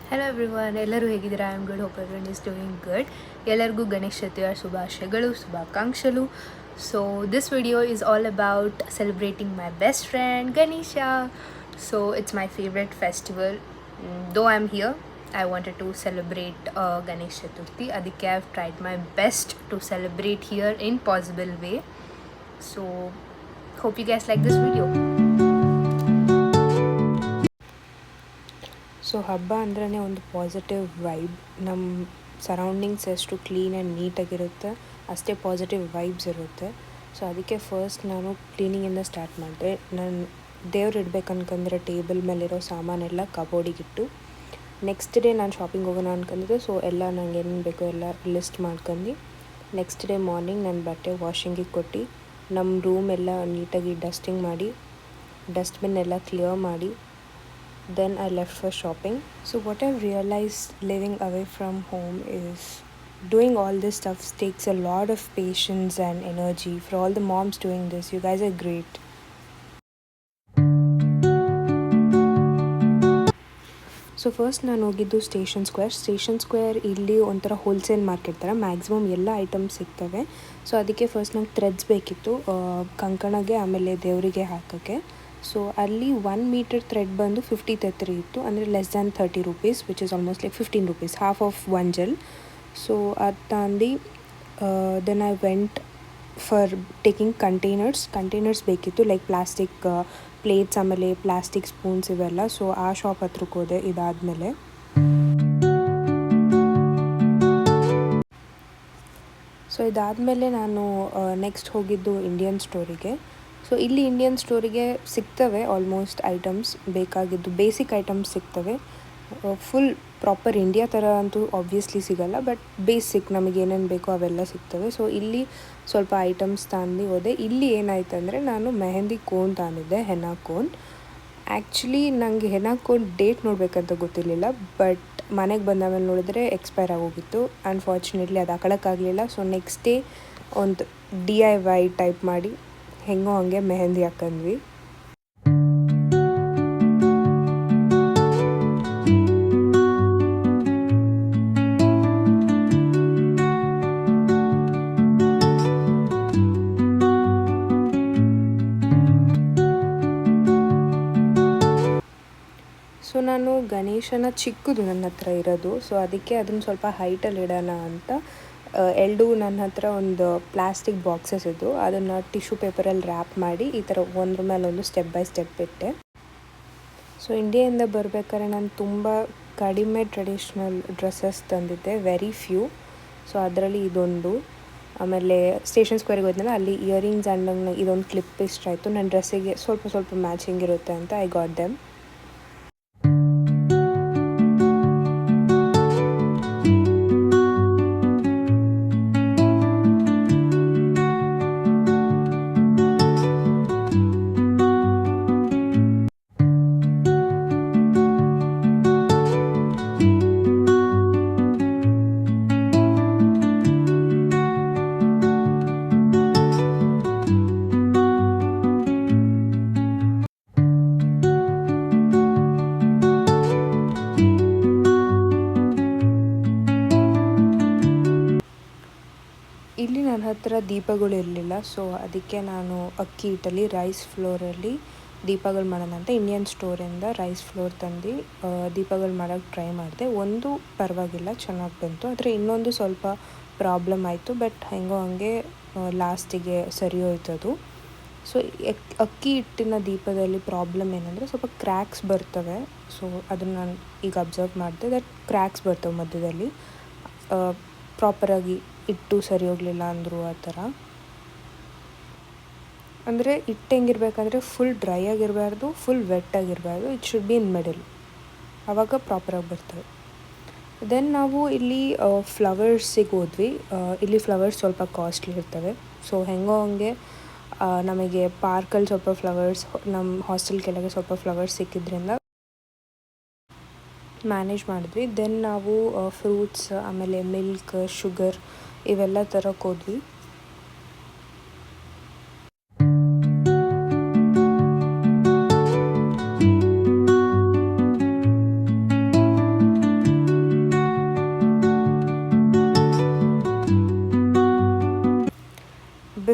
Hello everyone, ಎಲ್ಲರೂ ಹೇಗಿದ್ದೀರಾ? I am good. Hope everyone is doing good. ಎಲ್ಲರಿಗೂ ಗಣೇಶ ಚತುರ್ಥಿಯ ಶುಭಾಶಯಗಳು, ಶುಭಾಕಾಂಕ್ಷಲು. So this video is all about celebrating my best friend Ganesha. So it's my favourite festival. Though I am here, I wanted to celebrate Ganesh Chaturthi. ಅದಕ್ಕೆ I've tried my best to celebrate here in possible way. So hope you guys like this video. So ಹಬ್ಬ ಅಂದ್ರೇ ಒಂದು positive vibe. ನಮ್ಮ surroundings ಎಷ್ಟು clean and ನೀಟಾಗಿರುತ್ತೆ ಅಷ್ಟೇ positive vibes ಇರುತ್ತೆ. So ಅದಕ್ಕೆ first ನಾನು ಕ್ಲೀನಿಂಗಿಂದ ಸ್ಟಾರ್ಟ್ ಮಾಡಿದೆ. ನಾನು ದೇವ್ರು ಇಡ್ಬೇಕು ಅನ್ಕಂದ್ರೆ ಟೇಬಲ್ ಮೇಲಿರೋ ಸಾಮಾನೆಲ್ಲ ಕಬೋರ್ಡಿಗಿಟ್ಟು ನೆಕ್ಸ್ಟ್ ಡೇ ನಾನು ಶಾಪಿಂಗ್ ಹೋಗೋಣ ಅನ್ಕೊಂಡಿದ್ದೆ. ಸೊ ಎಲ್ಲ ನಂಗೆ ಏನೇನು ಬೇಕೋ ಎಲ್ಲ ಲಿಸ್ಟ್ ಮಾಡ್ಕೊಂಡು ನೆಕ್ಸ್ಟ್ ಡೇ ಮಾರ್ನಿಂಗ್ ನನ್ನ ಬಟ್ಟೆ ವಾಷಿಂಗಿಗೆ ಕೊಟ್ಟು ನಮ್ಮ ರೂಮ್ ಎಲ್ಲ ನೀಟಾಗಿ ಡಸ್ಟಿಂಗ್ ಮಾಡಿ ಡಸ್ಟ್ಬಿನ್ ಎಲ್ಲ ಕ್ಲಿಯರ್ ಮಾಡಿ then I left for shopping. So what I've realized living away from home is doing all this stuff takes a lot of patience and energy. For all the moms doing this, you guys are great. So first ನಾನು ಹೋಗಿದ್ದು station square ಇಲ್ಲಿ ಒಂಥರ wholesale market ಥರ maximum ಎಲ್ಲ items ಸಿಗ್ತವೆ. So ಅದಕ್ಕೆ first ನಂಗೆ Threads ಬೇಕಿತ್ತು ಕಂಕಣಗೆ ಆಮೇಲೆ ದೇವರಿಗೆ ಹಾಕೋಕ್ಕೆ. ಸೊ ಅಲ್ಲಿ 1 ಮೀಟರ್ ಥ್ರೆಡ್ ಬಂದು 50 ಇತ್ತು, ಅಂದರೆ less than 30 rupees, which is almost like 15 rupees, half of 1 ಜೆಲ್. ಸೊ ಅದು ತಂದು then I went for taking containers ಬೇಕಿತ್ತು, ಲೈಕ್ ಪ್ಲಾಸ್ಟಿಕ್ ಪ್ಲೇಟ್ಸ್ ಆಮೇಲೆ ಪ್ಲಾಸ್ಟಿಕ್ ಸ್ಪೂನ್ಸ್ ಇವೆಲ್ಲ. ಸೊ ಆ ಶಾಪ್ ಹತ್ರಕ್ಕೆ ಹೋದೆ. ಇದಾದಮೇಲೆ ನಾನು ನೆಕ್ಸ್ಟ್ ಹೋಗಿದ್ದು ಇಂಡಿಯನ್ ಸ್ಟೋರಿಗೆ. ಸೊ ಇಲ್ಲಿ ಇಂಡಿಯನ್ ಸ್ಟೋರಿಗೆ ಸಿಗ್ತವೆ ಆಲ್ಮೋಸ್ಟ್ ಐಟಮ್ಸ್, ಬೇಕಾಗಿದ್ದು ಬೇಸಿಕ್ ಐಟಮ್ಸ್ ಸಿಗ್ತವೆ. ಫುಲ್ ಪ್ರಾಪರ್ ಇಂಡಿಯಾ ಥರ ಅಂತೂ ಆಬ್ವಿಯಸ್ಲಿ ಸಿಗಲ್ಲ, ಬಟ್ ಬೇಸಿಕ್ ನಮಗೆ ಏನೇನು ಬೇಕೋ ಅವೆಲ್ಲ ಸಿಗ್ತವೆ. ಸೊ ಇಲ್ಲಿ ಸ್ವಲ್ಪ ಐಟಮ್ಸ್ ತಂದು ಹೋದೆ. ಇಲ್ಲಿ ಏನಾಯ್ತು ಅಂದರೆ ನಾನು ಮೆಹಂದಿ ಕೋನ್ ತಂದಿದ್ದೆ, ಹೆನಾ ಕೋನ್. ಆ್ಯಕ್ಚುಲಿ ನನಗೆ ಹೆನಾ ಕೋನ್ ಡೇಟ್ ನೋಡಬೇಕಂತ ಗೊತ್ತಿರಲಿಲ್ಲ, ಬಟ್ ಮನೆಗೆ ಬಂದಾಮೇಲೆ ನೋಡಿದ್ರೆ ಎಕ್ಸ್ಪೈರ್ ಆಗೋಗಿತ್ತು. ಅನ್ಫಾರ್ಚುನೇಟ್ಲಿ ಅದು ಹಾಕೊಳ್ಳೋಕ್ಕಾಗಲಿಲ್ಲ. ಸೊ ನೆಕ್ಸ್ಟ್ ಡೇ ಒಂದು DIY ಟೈಪ್ ಮಾಡಿ ಹೆಂಗೋ ಹಂಗೆ ಮೆಹಂದಿ ಹಾಕೊಂಡ್ವಿ. ಸೊ ನಾನು ಗಣೇಶನ ಚಿಕ್ಕದು ನನ್ನ ಹತ್ರ ಇರೋದು, ಸೊ ಅದಕ್ಕೆ ಅದನ್ನು ಸ್ವಲ್ಪ ಹೈಟಲ್ಲಿ ಇಡೋಣ ಅಂತ ನನ್ನ ಹತ್ರ ಒಂದು ಪ್ಲಾಸ್ಟಿಕ್ ಬಾಕ್ಸಸ್ ಇದ್ದು ಅದನ್ನು ಟಿಶ್ಯೂ ಪೇಪರಲ್ಲಿ ರ್ಯಾಪ್ ಮಾಡಿ ಈ ಥರ ಒಂದ್ರ ಮೇಲೆ ಒಂದು ಸ್ಟೆಪ್ ಬೈ ಸ್ಟೆಪ್ ಇಟ್ಟೆ. ಸೊ ಇಂಡಿಯಾದಿಂದ ಬರಬೇಕಾದ್ರೆ ನಾನು ತುಂಬ ಕಡಿಮೆ ಟ್ರೆಡಿಷ್ನಲ್ ಡ್ರೆಸ್ಸಸ್ ತಂದಿದ್ದೆ, ವೆರಿ ಫ್ಯೂ. ಸೊ ಅದರಲ್ಲಿ ಇದೊಂದು. ಆಮೇಲೆ ಸ್ಟೇಷನ್ ಸ್ಕ್ವೇರಿಗೆ ಹೋದ್ನಲ್ಲ, ಅಲ್ಲಿ ಇಯರಿಂಗ್ಸ್ ಆ್ಯಂಡ್ ನಂಗೆ ಇದೊಂದು ಕ್ಲಿಪ್ ಇಷ್ಟ ಆಯಿತು. ನನ್ನ ಡ್ರೆಸ್ಸಿಗೆ ಸ್ವಲ್ಪ ಮ್ಯಾಚಿಂಗ್ ಇರುತ್ತೆ ಅಂತ ಐ ಗಾಟ್ ದೆಮ್. ಇಲ್ಲಿ ನನ್ನ ಹತ್ರ ದೀಪಗಳು ಇರಲಿಲ್ಲ. ಸೊ ಅದಕ್ಕೆ ನಾನು ಅಕ್ಕಿ ಹಿಟ್ಟಲ್ಲಿ ರೈಸ್ ಫ್ಲೋರಲ್ಲಿ ದೀಪಗಳು ಮಾಡೋಣ ಅಂತ ಇಂಡಿಯನ್ ಸ್ಟೋರಿಂದ ರೈಸ್ ಫ್ಲೋರ್ ತಂದು ದೀಪಗಳು ಮಾಡೋಕ್ಕೆ ಟ್ರೈ ಮಾಡಿದೆ. ಒಂದು ಪರವಾಗಿಲ್ಲ, ಚೆನ್ನಾಗಿ ಬಂತು. ಆದರೆ ಇನ್ನೊಂದು ಸ್ವಲ್ಪ ಪ್ರಾಬ್ಲಮ್ ಆಯಿತು, ಬಟ್ ಹೆಂಗೋ ಹಂಗೆ ಲಾಸ್ಟಿಗೆ ಸರಿ ಹೋಯ್ತದು. ಸೊ ಅಕ್ಕಿ ಹಿಟ್ಟಿನ ದೀಪದಲ್ಲಿ ಪ್ರಾಬ್ಲಮ್ ಏನಂದರೆ ಸ್ವಲ್ಪ ಕ್ರ್ಯಾಕ್ಸ್ ಬರ್ತವೆ. ಸೊ ಅದನ್ನು ನಾನು ಈಗ ಅಬ್ಸರ್ವ್ ಮಾಡಿದೆ, ದಟ್ ಕ್ರ್ಯಾಕ್ಸ್ ಬರ್ತವೆ ಮಧ್ಯದಲ್ಲಿ. ಪ್ರಾಪರಾಗಿ ಇಟ್ಟು ಸರಿ ಹೋಗಲಿಲ್ಲ ಅಂದರು ಆ ಥರ. ಅಂದರೆ ಹಿಟ್ಟು ಹೆಂಗಿರ್ಬೇಕಂದ್ರೆ ಫುಲ್ ಡ್ರೈ ಆಗಿರಬಾರ್ದು, ಫುಲ್ ವೆಟ್ ಆಗಿರಬಾರ್ದು. It should be in middle, ಆವಾಗ ಪ್ರಾಪರಾಗಿ ಬರ್ತವೆ. ದೆನ್ ನಾವು ಇಲ್ಲಿ ಫ್ಲವರ್ಸಿಗೆ ಹೋದ್ವಿ. ಇಲ್ಲಿ ಫ್ಲವರ್ಸ್ ಸ್ವಲ್ಪ ಕಾಸ್ಟ್ಲಿ ಇರ್ತವೆ. ಸೊ ಹೆಂಗೋ ಹಂಗೆ ನಮಗೆ ಪಾರ್ಕಲ್ಲಿ ಸ್ವಲ್ಪ ಫ್ಲವರ್ಸ್, ನಮ್ಮ ಹಾಸ್ಟೆಲ್ ಕೆಳಗೆ ಸ್ವಲ್ಪ ಫ್ಲವರ್ಸ್ ಸಿಕ್ಕಿದ್ರಿಂದ ಮ್ಯಾನೇಜ್ ಮಾಡಿದ್ವಿ. ದೆನ್ ನಾವು ಫ್ರೂಟ್ಸ್ ಆಮೇಲೆ ಮಿಲ್ಕ್, ಶುಗರ್ ಇವೆಲ್ಲ ತರೋಕ್ಕೆ ಹೋದ್ವಿ.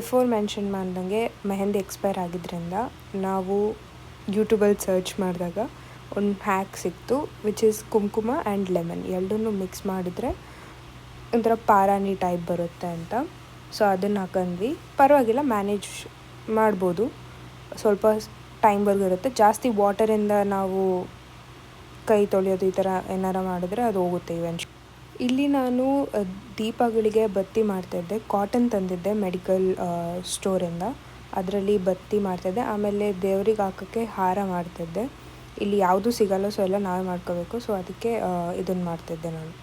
ಬಿಫೋರ್ ಮೆನ್ಷನ್ ಮಾಡ್ದಂಗೆ ಮೆಹಂದಿ ಎಕ್ಸ್ಪೈರ್ ಆಗಿದ್ದರಿಂದ ನಾವು ಯೂಟ್ಯೂಬಲ್ಲಿ ಸರ್ಚ್ ಮಾಡಿದಾಗ ಒಂದು ಹ್ಯಾಕ್ ಸಿಕ್ತು, ವಿಚ್ ಈಸ್ ಕುಂಕುಮ ಆ್ಯಂಡ್ ಲೆಮನ್ ಎರಡನ್ನೂ ಮಿಕ್ಸ್ ಮಾಡಿದ್ರೆ ಒಂಥರ ಪಾರಾಣಿ ಟೈಪ್ ಬರುತ್ತೆ ಅಂತ. ಸೊ ಅದನ್ನು ಹಾಕೊಂಡ್ವಿ. ಪರವಾಗಿಲ್ಲ, ಮ್ಯಾನೇಜ್ ಮಾಡ್ಬೋದು. ಸ್ವಲ್ಪ ಟೈಮ್ವರೆಗೂ ಇರುತ್ತೆ. ಜಾಸ್ತಿ ವಾಟರಿಂದ ನಾವು ಕೈ ತೊಳೆಯೋದು ಈ ಥರ ಏನಾರ ಮಾಡಿದ್ರೆ ಅದು ಹೋಗುತ್ತೆ ಇವೆಂಚು. ಇಲ್ಲಿ ನಾನು ದೀಪಗಳಿಗೆ ಬತ್ತಿ ಮಾಡ್ತಾಯಿದ್ದೆ. ಕಾಟನ್ ತಂದಿದ್ದೆ ಮೆಡಿಕಲ್ ಸ್ಟೋರಿಂದ, ಅದರಲ್ಲಿ ಬತ್ತಿ ಮಾಡ್ತಾಯಿದ್ದೆ. ಆಮೇಲೆ ದೇವ್ರಿಗೆ ಹಾಕೋಕ್ಕೆ ಹಾರ ಮಾಡ್ತಾಯಿದ್ದೆ. ಇಲ್ಲಿ ಯಾವುದೂ ಸಿಗಲ್ಲ, ಸೊ ಎಲ್ಲ ನಾವೇ ಮಾಡ್ಕೋಬೇಕು. ಸೊ ಅದಕ್ಕೆ ಇದನ್ನು ಮಾಡ್ತಾಯಿದ್ದೆ ನಾನು.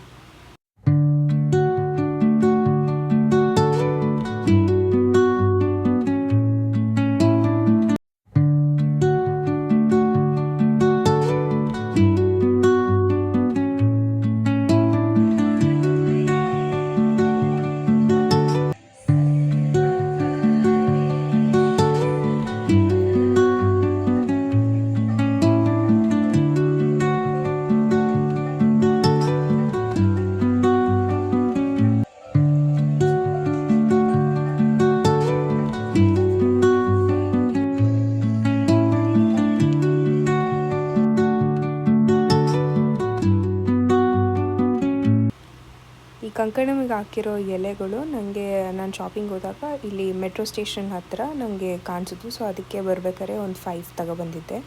ಈ ಕಂಕಣಮಿಗೆ ಹಾಕಿರೋ ಎಲೆಗಳು ನನಗೆ ನಾನು ಶಾಪಿಂಗ್ ಹೋದಾಗ ಇಲ್ಲಿ ಮೆಟ್ರೋ ಸ್ಟೇಷನ್ ಹತ್ತಿರ ನನಗೆ ಕಾಣಿಸಿದ್ವು. ಸೊ ಅದಕ್ಕೆ ಬರ್ಬೇಕಾದ್ರೆ ಒಂದು 5 ತಗೊಬಂದಿದ್ದೆ.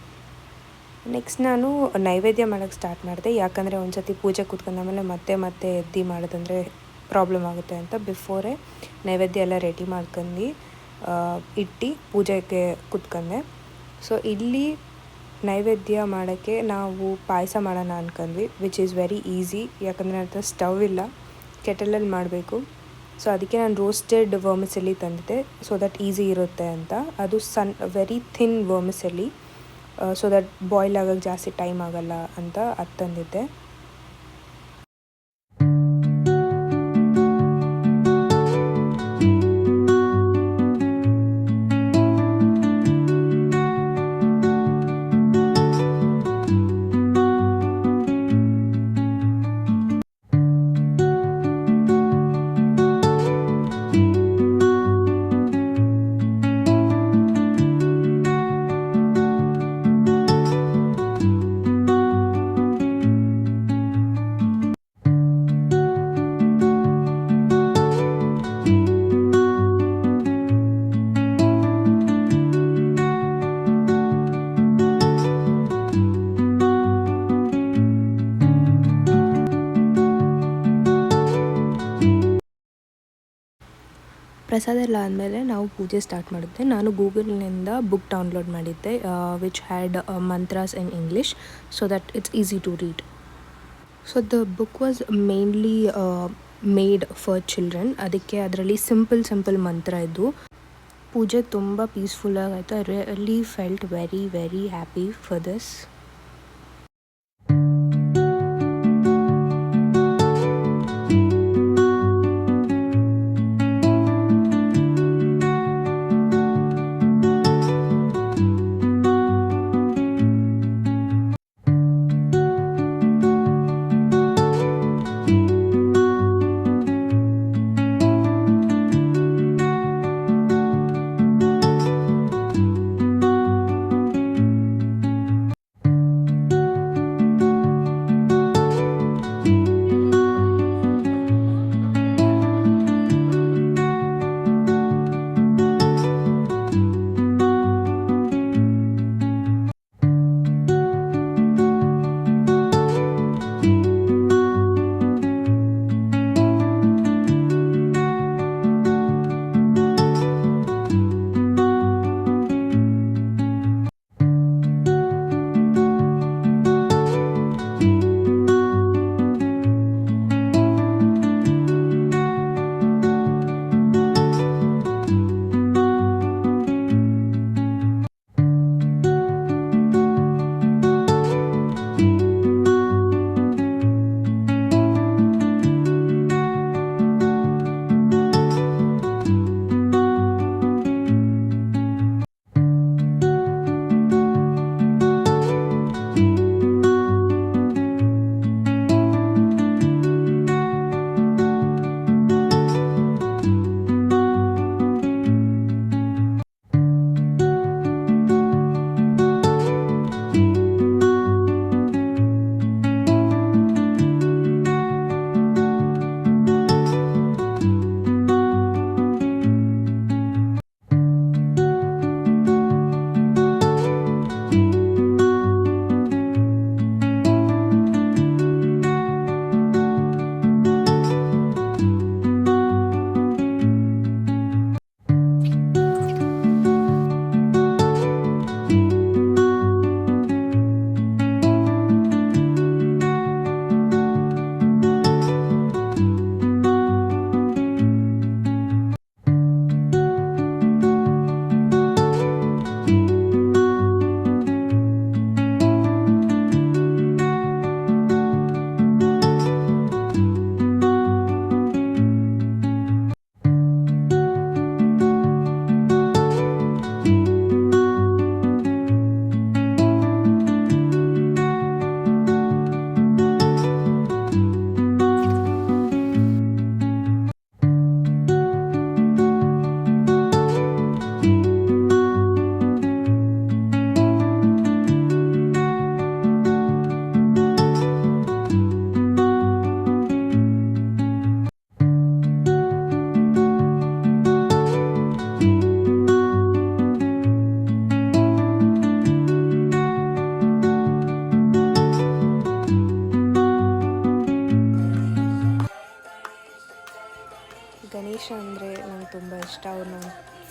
ನೆಕ್ಸ್ಟ್ ನಾನು ನೈವೇದ್ಯ ಮಾಡೋಕ್ಕೆ ಸ್ಟಾರ್ಟ್ ಮಾಡಿದೆ. ಯಾಕಂದರೆ ಒಂದು ಸತಿ ಪೂಜೆ ಕೂತ್ಕೊಂಡಾಮೇಲೆ ಮತ್ತೆ ಎದ್ದು ಮಾಡೋದಂದರೆ ಪ್ರಾಬ್ಲಮ್ ಆಗುತ್ತೆ ಅಂತ ಬಿಫೋರೇ ನೈವೇದ್ಯ ಎಲ್ಲ ರೆಡಿ ಮಾಡ್ಕೊಂಡು ಇಟ್ಟು ಪೂಜೆಗೆ ಕೂತ್ಕೊಂಡೆ. ಸೊ ಇಲ್ಲಿ ನೈವೇದ್ಯ ಮಾಡೋಕ್ಕೆ ನಾವು ಪಾಯಸ ಮಾಡೋಣ ಅಂದ್ಕೊಂಡ್ವಿ, ವಿಚ್ ಈಸ್ ವೆರಿ ಈಸಿ. ಯಾಕಂದರೆ ನನ್ನ ಹತ್ರ ಸ್ಟವ್ ಇಲ್ಲ, ಕೆಟಲಲ್ಲಿ ಮಾಡಬೇಕು. ಸೊ ಅದಕ್ಕೆ ನಾನು ರೋಸ್ಟೆಡ್ ವರ್ಮಿಸೆಲಿ ತಂದಿದ್ದೆ, ಸೊ ದಟ್ ಈಸಿ ಇರುತ್ತೆ ಅಂತ. ಅದು very thin vermicelli, so that boil ಆಗೋಕ್ಕೆ ಜಾಸ್ತಿ ಟೈಮ್ ಆಗೋಲ್ಲ ಅಂತ ಅದು ತಂದಿದ್ದೆ. ಪ್ರಸಾದ ಎಲ್ಲ ಆದಮೇಲೆ ನಾವು ಪೂಜೆ ಸ್ಟಾರ್ಟ್ ಮಾಡಿದ್ದೆ. ನಾನು ಗೂಗಲ್ನಿಂದ ಬುಕ್ ಡೌನ್ಲೋಡ್ ಮಾಡಿದ್ದೆ, which had mantras in English, so that it's easy to read. So the book was mainly made for children. ಅದಕ್ಕೆ ಅದರಲ್ಲಿ ಸಿಂಪಲ್ ಮಂತ್ರ ಇದ್ದು. ಪೂಜೆ ತುಂಬ ಪೀಸ್ಫುಲ್ಲಾಗಿ ಆಯಿತು. I really felt very happy for this.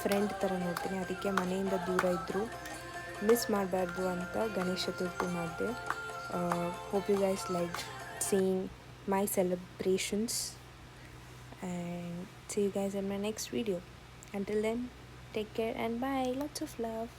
Friend ಥರ ನೋಡ್ತೀನಿ. ಅದಕ್ಕೆ ಮನೆಯಿಂದ ದೂರ ಇದ್ದರೂ ಮಿಸ್ ಮಾಡಬಾರ್ದು ಅಂತ ಗಣೇಶ ಚತುರ್ಥಿ ಮಾಡಿದೆ. Hope you guys like seeing my celebrations and see you guys in my next video. Until then, take care and bye. Lots of love.